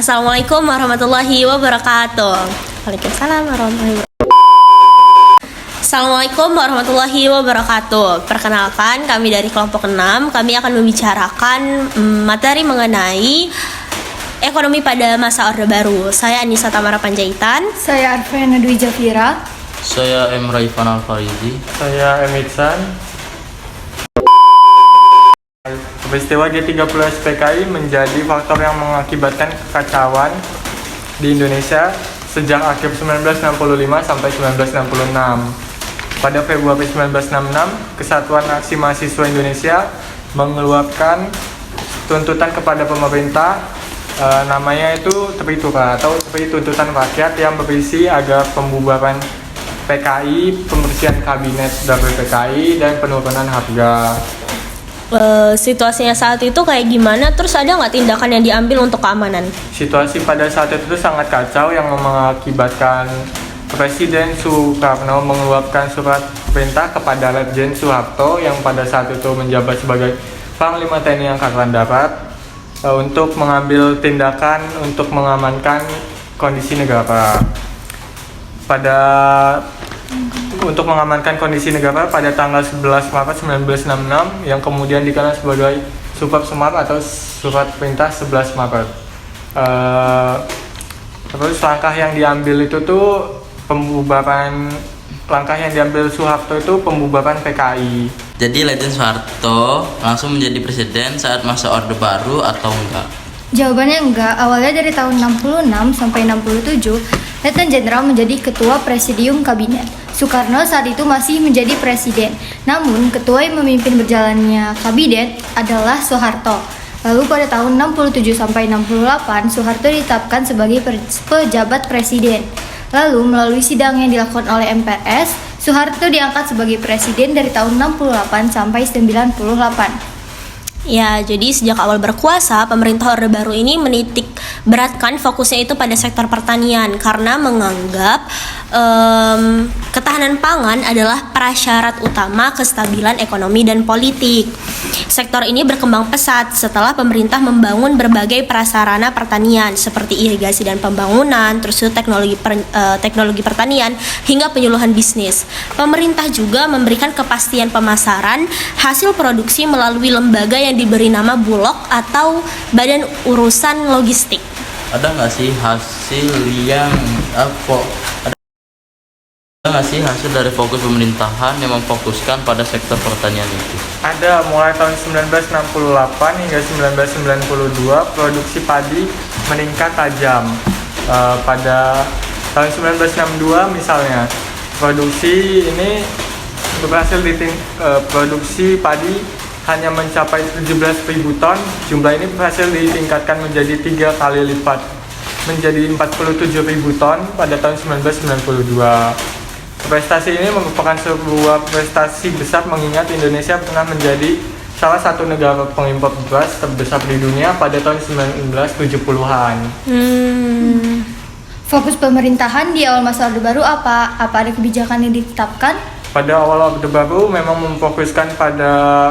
Assalamualaikum warahmatullahi wabarakatuh. Waalaikumsalam warahmatullahi wabarakatuh. Assalamualaikum warahmatullahi wabarakatuh. Perkenalkan, kami dari kelompok 6. Kami akan membicarakan materi mengenai ekonomi pada masa Orde Baru. Saya Anissa Tamara Panjaitan. Saya Arfena Dwi Jafira. Saya M. Raifan Al-Farizi. Saya M. Iksan. Peristiwa G30 SPKI menjadi faktor yang mengakibatkan kekacauan di Indonesia sejak akhir 1965 sampai 1966. Pada Februari 1966, Kesatuan Aksi Mahasiswa Indonesia mengeluarkan tuntutan kepada pemerintah, namanya itu Tritura atau Tri Tuntutan Rakyat, yang berisi agar pembubaran PKI, pembersihan kabinet dari PKI, dan penurunan harga. Situasinya saat itu kayak gimana? Terus ada nggak tindakan yang diambil untuk keamanan? Situasi pada saat itu sangat kacau yang mengakibatkan Presiden Soekarno mengeluarkan surat perintah kepada Letjen Soeharto yang pada saat itu menjabat sebagai Panglima TNI Angkatan Darat untuk mengambil tindakan untuk mengamankan kondisi negara. Untuk mengamankan kondisi negara pada tanggal 11 Maret 1966 yang kemudian dikenal sebagai Sumpah Semar atau Surat Perintah 11 Maret. Terus langkah yang diambil itu tuh langkah yang diambil Soeharto itu pembubaran PKI. Jadi Letjen Soeharto langsung menjadi presiden saat masa Orde Baru atau enggak? Jawabannya enggak. Awalnya dari tahun 66 sampai 67, Letnan Jenderal menjadi Ketua Presidium Kabinet. Soekarno saat itu masih menjadi presiden. Namun, ketua yang memimpin berjalannya kabinet adalah Soeharto. Lalu pada tahun 67 sampai 68, Soeharto ditetapkan sebagai pejabat presiden. Lalu melalui sidang yang dilakukan oleh MPRS, Soeharto diangkat sebagai presiden dari tahun 68 sampai 98. Ya, jadi sejak awal berkuasa, pemerintah Orde Baru ini menitik beratkan fokusnya itu pada sektor pertanian karena menganggap ketahanan pangan adalah prasyarat utama kestabilan ekonomi dan politik. Sektor ini berkembang pesat setelah pemerintah membangun berbagai prasarana pertanian seperti irigasi dan pembangunan, terus teknologi pertanian hingga penyuluhan bisnis. Pemerintah juga memberikan kepastian pemasaran hasil produksi melalui lembaga yang diberi nama Bulog atau Badan Urusan Logistik. Ada nggak sih hasil dari fokus pemerintahan yang memfokuskan pada sektor pertanian itu? Ada, mulai tahun 1968 hingga 1992 produksi padi meningkat tajam. Pada tahun 1962 misalnya, produksi padi hanya mencapai 17.000 ton. Jumlah ini berhasil ditingkatkan menjadi 3 kali lipat, menjadi 47.000 ton pada tahun 1992. Prestasi ini merupakan sebuah prestasi besar mengingat Indonesia pernah menjadi salah satu negara pengimpor beras terbesar di dunia pada tahun 1970-an. Fokus pemerintahan di awal masa Orde Baru apa? Apa ada kebijakan yang ditetapkan? Pada awal Orde Baru memang memfokuskan pada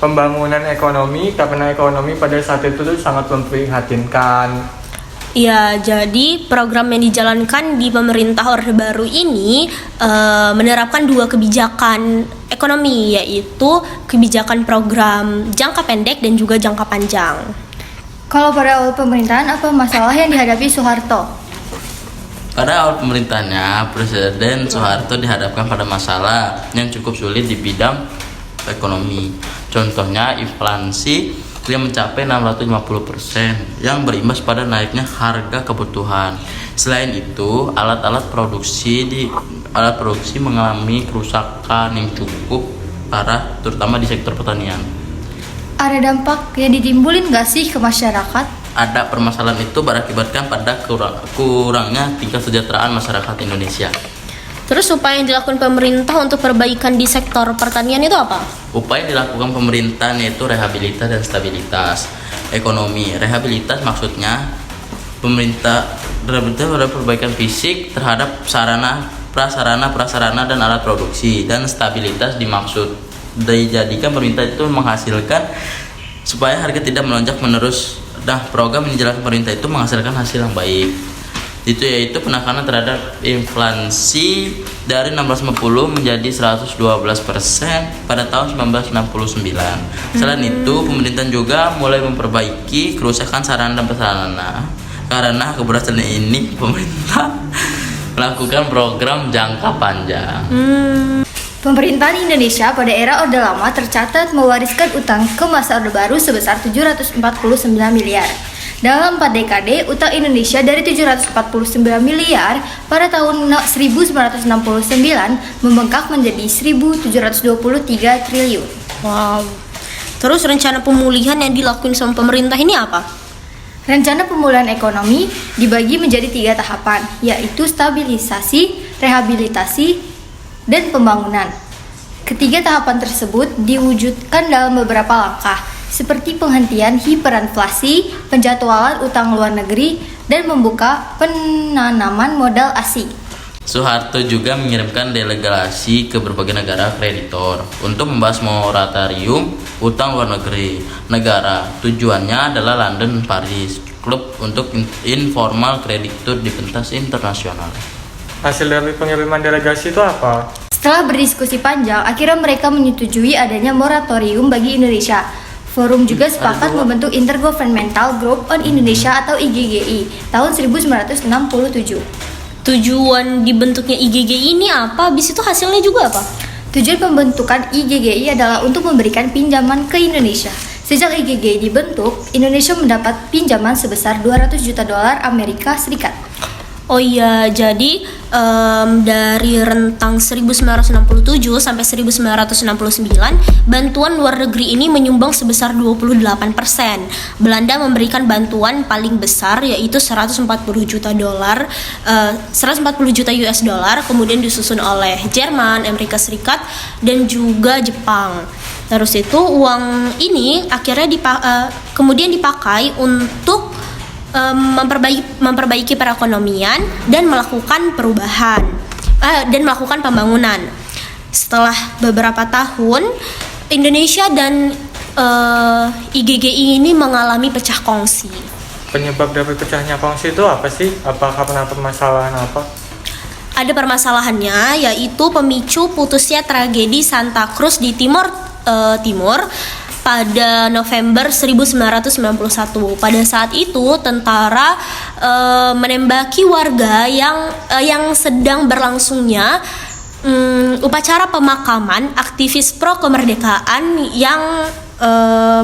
pembangunan ekonomi karena ekonomi pada saat itu tuh sangat memprihatinkan. Ya, jadi program yang dijalankan di pemerintah Orde Baru ini menerapkan 2 kebijakan ekonomi, yaitu kebijakan program jangka pendek dan juga jangka panjang. Kalau pada awal pemerintahan, apa masalah yang dihadapi Soeharto? Pada awal pemerintahannya, Presiden Soeharto dihadapkan pada masalah yang cukup sulit di bidang ekonomi. Contohnya inflasi yang mencapai 650% yang berimbas pada naiknya harga kebutuhan. Selain itu, alat produksi mengalami kerusakan yang cukup parah, terutama di sektor pertanian. Ada dampak yang ditimbulin nggak sih ke masyarakat? Ada, permasalahan itu berakibatkan pada kurangnya tingkat kesejahteraan masyarakat Indonesia. Terus upaya yang dilakukan pemerintah untuk perbaikan di sektor pertanian itu apa? Upaya yang dilakukan pemerintah yaitu rehabilitasi dan stabilitas ekonomi. Rehabilitas maksudnya pemerintah pada perbaikan fisik terhadap prasarana dan alat produksi, dan stabilitas dijadikan pemerintah itu menghasilkan supaya harga tidak melonjak menerus Nah, program yang dijalankan pemerintah itu menghasilkan hasil yang baik. Itu yaitu penekanan terhadap inflasi dari 1650 menjadi 112% pada tahun 1969. Selain itu, pemerintah juga mulai memperbaiki kerusakan sarana dan prasarana. Karena keberhasilan ini, pemerintah melakukan program jangka panjang. Pemerintahan Indonesia pada era Orde Lama tercatat mewariskan utang ke masa Orde Baru sebesar 749 miliar. Dalam 4 dekade, utang Indonesia dari 749 miliar pada tahun 1969 membengkak menjadi 1.723 triliun. Wow. Terus rencana pemulihan yang dilakuin sama pemerintah ini apa? Rencana pemulihan ekonomi dibagi menjadi 3 tahapan, yaitu stabilisasi, rehabilitasi, dan pembangunan. Ketiga tahapan tersebut diwujudkan dalam beberapa langkah, seperti penghentian hiperinflasi, penjadwalan utang luar negeri, dan membuka penanaman modal asing. Soeharto juga mengirimkan delegasi ke berbagai negara kreditor untuk membahas moratorium utang luar negeri negara. Tujuannya adalah London, Paris, klub untuk informal kreditur di pentas internasional. Hasil dari pengiriman delegasi itu apa? Setelah berdiskusi panjang, akhirnya mereka menyetujui adanya moratorium bagi Indonesia. Forum juga sepakat membentuk Intergovernmental Group on Indonesia atau IGGI tahun 1967. Tujuan dibentuknya IGGI ini apa? Habis itu hasilnya juga apa? Tujuan pembentukan IGGI adalah untuk memberikan pinjaman ke Indonesia. Sejak IGGI dibentuk, Indonesia mendapat pinjaman sebesar 200 juta dolar Amerika Serikat. Oh iya, jadi dari rentang 1967 sampai 1969, bantuan luar negeri ini menyumbang sebesar 28%. Belanda memberikan bantuan paling besar yaitu 140 juta US dollar, kemudian disusun oleh Jerman, Amerika Serikat, dan juga Jepang. Terus itu uang ini akhirnya kemudian dipakai untuk memperbaiki perekonomian dan melakukan perubahan dan melakukan pembangunan. Setelah beberapa tahun, Indonesia dan IGGI ini mengalami pecah kongsi. Penyebab dari pecahnya kongsi itu apa sih? Apakah karena permasalahan apa? Ada permasalahannya, yaitu pemicu putusnya tragedi Santa Cruz di Timur pada November 1991. Pada saat itu tentara menembaki warga yang sedang berlangsungnya upacara pemakaman aktivis pro kemerdekaan yang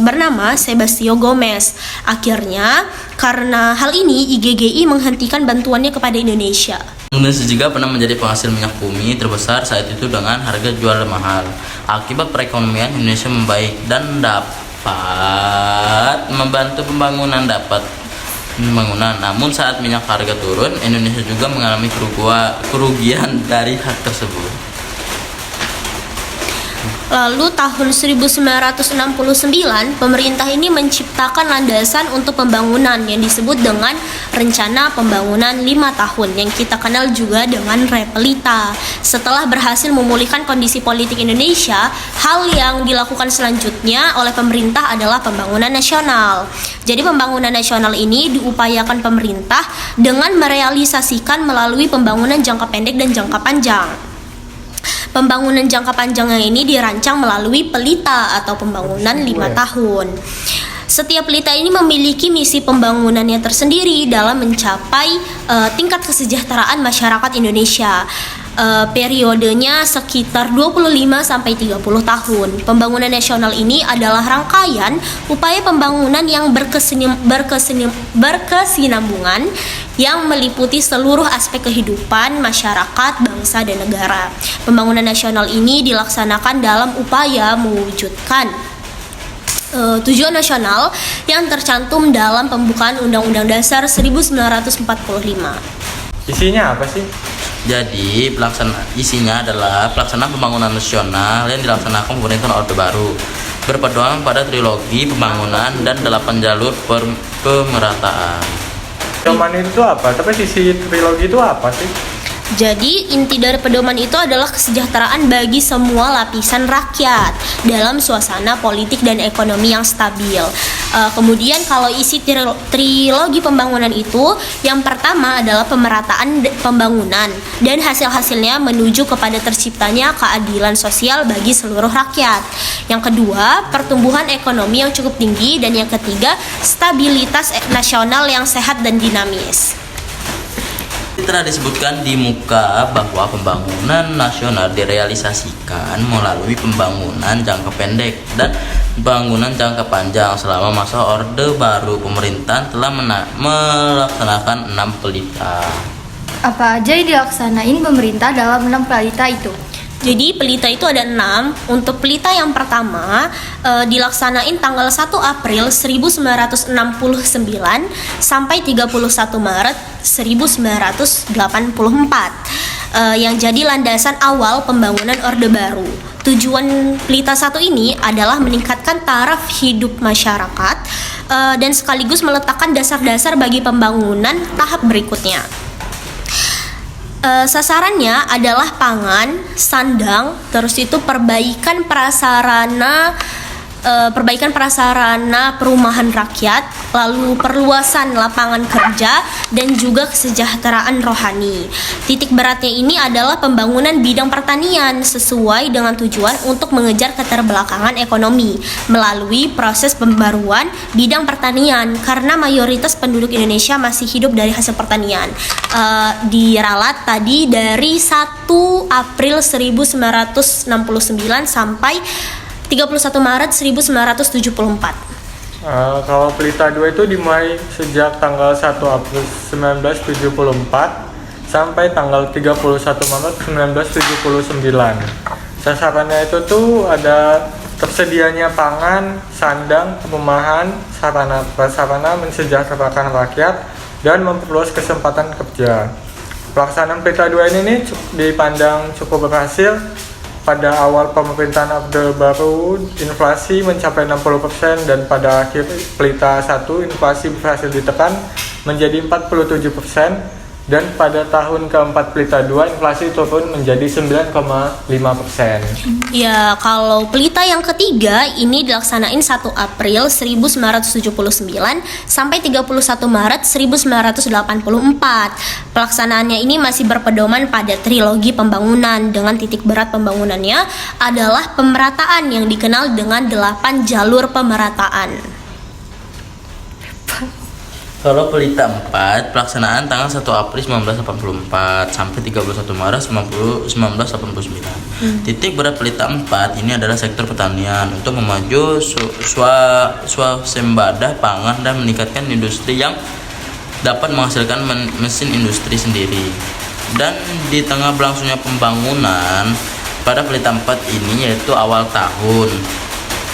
bernama Sebastio Gomez. Akhirnya karena hal ini IGGI menghentikan bantuannya kepada Indonesia. Indonesia juga pernah menjadi penghasil minyak bumi terbesar saat itu dengan harga jual mahal. Akibat perekonomian Indonesia membaik dan dapat membantu pembangunan. Namun saat minyak harga turun, Indonesia juga mengalami kerugian dari hak tersebut. Lalu tahun 1969, pemerintah ini menciptakan landasan untuk pembangunan yang disebut dengan Rencana Pembangunan 5 Tahun yang kita kenal juga dengan Repelita. Setelah berhasil memulihkan kondisi politik Indonesia, hal yang dilakukan selanjutnya oleh pemerintah adalah pembangunan nasional. Jadi pembangunan nasional ini diupayakan pemerintah dengan merealisasikan melalui pembangunan jangka pendek dan jangka panjang. Pembangunan jangka panjangnya ini dirancang melalui pelita atau pembangunan 5 tahun. Setiap pelita ini memiliki misi pembangunannya tersendiri dalam mencapai tingkat kesejahteraan masyarakat Indonesia. Periodenya sekitar 25-30 tahun. Pembangunan nasional ini adalah rangkaian upaya pembangunan yang berkesinambungan yang meliputi seluruh aspek kehidupan masyarakat, bangsa, dan negara. Pembangunan nasional ini dilaksanakan dalam upaya mewujudkan tujuan nasional yang tercantum dalam pembukaan Undang-Undang Dasar 1945. Isinya apa sih? Jadi isinya adalah pelaksanaan pembangunan nasional yang dilaksanakan pemerintahan Orde Baru, berpedoman pada trilogi pembangunan dan 8 jalur pemerataan. Pedoman itu apa? Tapi sisi trilogi itu apa sih? Jadi inti dari pedoman itu adalah kesejahteraan bagi semua lapisan rakyat dalam suasana politik dan ekonomi yang stabil. Kemudian kalau isi trilogi pembangunan itu, yang pertama adalah pemerataan pembangunan dan hasil-hasilnya menuju kepada terciptanya keadilan sosial bagi seluruh rakyat. Yang kedua, pertumbuhan ekonomi yang cukup tinggi, dan yang ketiga, stabilitas nasional yang sehat dan dinamis. Telah disebutkan di muka bahwa pembangunan nasional direalisasikan melalui pembangunan jangka pendek dan pembangunan jangka panjang. Selama masa Orde Baru, pemerintahan telah melaksanakan 6 pelita. Apa aja yang dilaksanain pemerintah dalam 6 pelita itu? Jadi pelita itu ada 6. Untuk pelita yang pertama dilaksanain tanggal 1 April 1969 sampai 31 Maret 1984 yang jadi landasan awal pembangunan Orde Baru. Tujuan pelita 1 ini adalah meningkatkan taraf hidup masyarakat dan sekaligus meletakkan dasar-dasar bagi pembangunan tahap berikutnya. Sasarannya adalah pangan, sandang, terus itu perbaikan prasarana perumahan rakyat, lalu perluasan lapangan kerja, dan juga kesejahteraan rohani. Titik beratnya ini adalah pembangunan bidang pertanian sesuai dengan tujuan untuk mengejar keterbelakangan ekonomi melalui proses pembaruan bidang pertanian, karena mayoritas penduduk Indonesia masih hidup dari hasil pertanian. Diralat tadi dari 1 April 1969 sampai 31 Maret 1974. Kalau pelita 2 itu dimulai sejak tanggal 1 April 1974 sampai tanggal 31 Maret 1979. Sasarannya itu tuh ada tersedianya pangan, sandang, perumahan, sarana prasarana mensejahterakan rakyat, dan memperluas kesempatan kerja. Pelaksanaan pelita 2 ini nih dipandang cukup berhasil. Pada awal pemerintahan Orde Baru, inflasi mencapai 60%, dan pada akhir pelita 1, inflasi berhasil ditekan menjadi 47%, dan pada tahun keempat pelita 2, inflasi turun menjadi 9,5%. Ya, kalau pelita yang ketiga ini dilaksanain 1 April 1979 sampai 31 Maret 1984. Pelaksanaannya ini masih berpedoman pada trilogi pembangunan, dengan titik berat pembangunannya adalah pemerataan yang dikenal dengan 8 jalur pemerataan. Kalau pelita 4, pelaksanaan tanggal 1 April 1984 sampai 31 Maret 1989. Titik berat pelita 4 ini adalah sektor pertanian untuk memaju swasembada pangan dan meningkatkan industri yang dapat menghasilkan mesin industri sendiri. Dan di tengah berlangsungnya pembangunan pada pelita 4 ini, yaitu awal tahun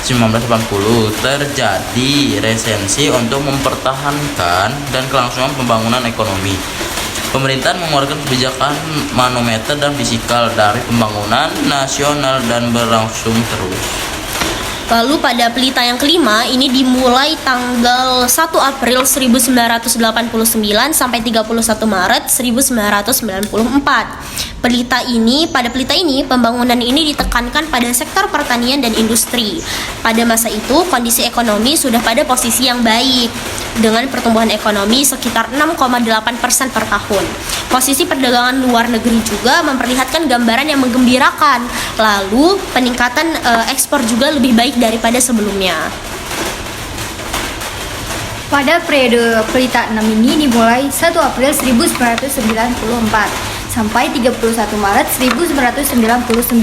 1980, terjadi resensi untuk mempertahankan dan kelangsungan pembangunan ekonomi. Pemerintahan mengeluarkan kebijakan manometer dan fiskal dari pembangunan nasional dan berlangsung terus. Lalu pada pelita yang kelima ini dimulai tanggal 1 April 1989 sampai 31 Maret 1994. Pada pelita ini pembangunan ini ditekankan pada sektor pertanian dan industri. Pada masa itu kondisi ekonomi sudah pada posisi yang baik dengan pertumbuhan ekonomi sekitar 6,8% per tahun. Posisi perdagangan luar negeri juga memperlihatkan gambaran yang menggembirakan. Lalu peningkatan ekspor juga lebih baik daripada sebelumnya. Pada periode pelita 6 ini dimulai 1 April 1994 sampai 31 Maret 1999.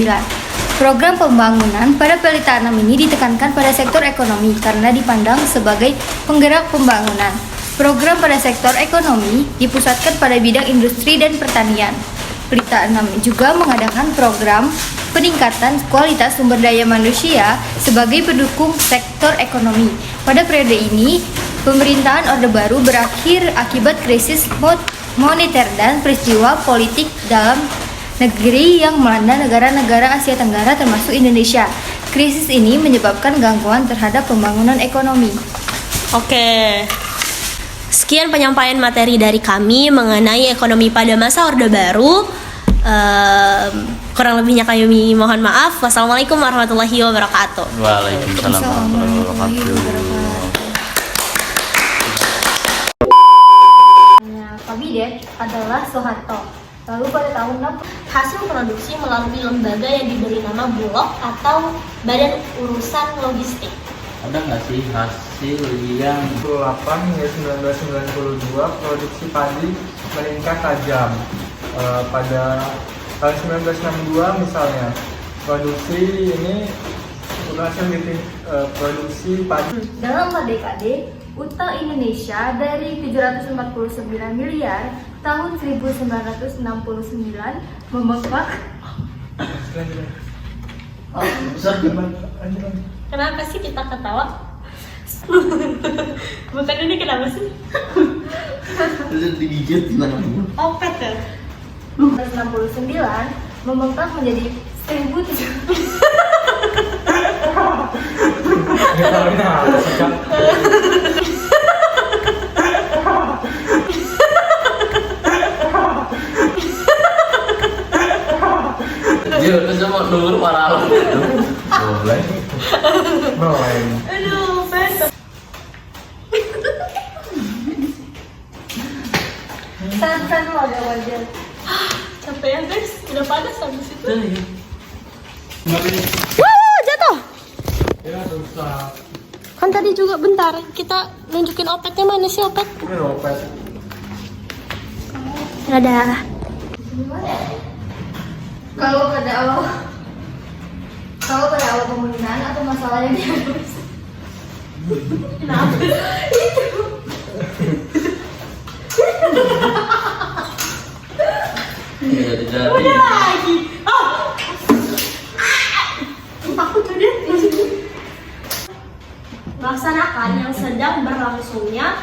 Program pembangunan pada pelita 6 ini ditekankan pada sektor ekonomi karena dipandang sebagai penggerak pembangunan. Program pada sektor ekonomi dipusatkan pada bidang industri dan pertanian. Pelita 6 juga mengadakan program peningkatan kualitas sumber daya manusia sebagai pendukung sektor ekonomi. Pada periode ini, pemerintahan Orde Baru berakhir akibat krisis moneter dan peristiwa politik dalam negeri yang melanda negara-negara Asia Tenggara termasuk Indonesia. Krisis ini menyebabkan gangguan terhadap pembangunan ekonomi. Oke. Sekian penyampaian materi dari kami mengenai ekonomi pada masa Orde Baru. Kurang lebihnya kami mohon maaf. Wassalamualaikum warahmatullahi wabarakatuh. Waalaikumsalam warahmatullahi wabarakatuh. kabinet adalah Soeharto. Lalu pada tahun 60 Hasil produksi melalui lembaga yang diberi nama Bulog atau Badan Urusan Logistik. Ada nggak sih hasil yang 1998 hingga 1992 produksi padi meningkat tajam. Pada tahun 1962 misalnya produksi ini berhasil produksi padi. Dalam 4 dekade, utang Indonesia dari 749 miliar tahun 1969 membengkak besar Kenapa sih kita ketawa? Bukan ini kenapa sih? digigit Opet ya? 1969 membengkak menjadi 1.700. Yo, itu mau nunggu para alam. Boleh. Boleh. Aduh, betul. San wajar. Capek ya guys, udah panas habis itu. Iya. Jatuh. Ya rusak. Kan tadi juga bentar, kita nunjukin opetnya mana sih opet? Ini lopet. Ada. Kalau pada awal pemerintahan atau masalah yang dihadapi. Kenapa? Iya, jadi. Udah lagi. Oh. Takut tuh dia. Melaksanakan yang sedang berlangsungnya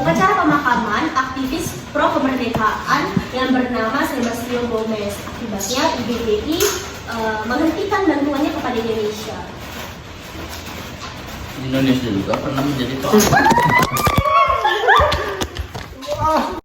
upacara pemakaman aktivis pro kemerdekaan yang bernama Sebastião Gomes. Akibatnya IBBI menghentikan bantuannya kepada Indonesia. Indonesia juga pernah menjadi